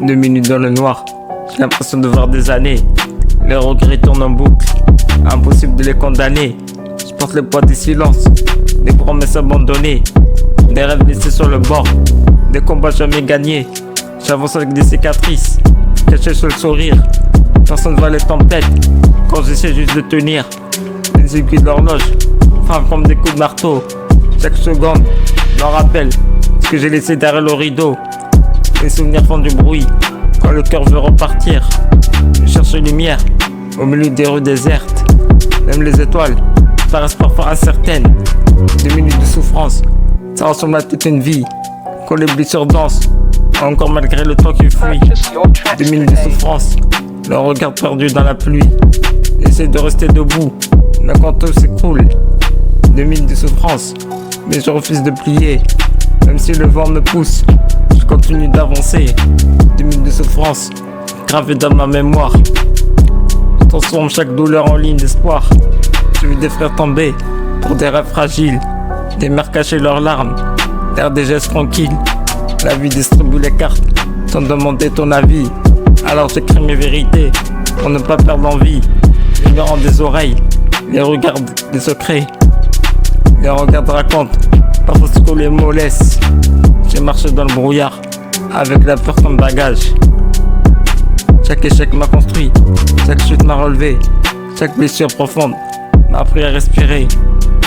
2 minutes dans le noir, j'ai l'impression de voir des années. Les regrets tournent en boucle, impossible de les condamner. Je porte le poids des silences, des promesses abandonnées, des rêves laissés sur le bord, des combats jamais gagnés. J'avance avec des cicatrices, cachées sur le sourire. Personne ne voit les tempêtes, quand j'essaie juste de tenir. Les aiguilles de l'horloge frappent comme des coups de marteau. Chaque seconde me rappelle ce que j'ai laissé derrière le rideau. Les souvenirs font du bruit quand le cœur veut repartir. Je cherche lumière au milieu des rues désertes. Même les étoiles paraissent parfois incertaines. 2 minutes de souffrance, ça ressemble à toute une vie. Quand les blessures dansent, encore malgré le temps qui fuit. 2 minutes de souffrance, le regard perdu dans la pluie. J'essaie de rester debout, mais quand tout s'écroule. 2 minutes de souffrance, mais je refuse de plier. Même si le vent me pousse, je continue d'avancer. 2 minutes de souffrance, gravées dans ma mémoire. Je transforme chaque douleur en ligne d'espoir. J'ai vu des frères tomber pour des rêves fragiles, des mères cacher leurs larmes derrière des gestes tranquilles. La vie distribue les cartes sans demander ton avis. Alors j'écris mes vérités pour ne pas perdre envie. Ignorant des oreilles, les regards des secrets. Les regards racontent parfois ce que les mots laissent. J'ai marché dans le brouillard avec la peur comme bagage. Chaque échec m'a construit, chaque chute m'a relevé, chaque blessure profonde m'a appris à respirer.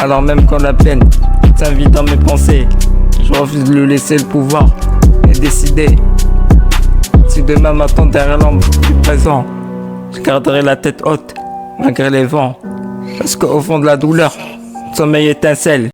Alors même quand la peine s'invite dans mes pensées, je refuse de lui laisser le pouvoir et décider. Si demain m'attend derrière l'ombre du présent, je garderai la tête haute malgré les vents. Parce qu'au fond de la douleur, sommeil étincelle.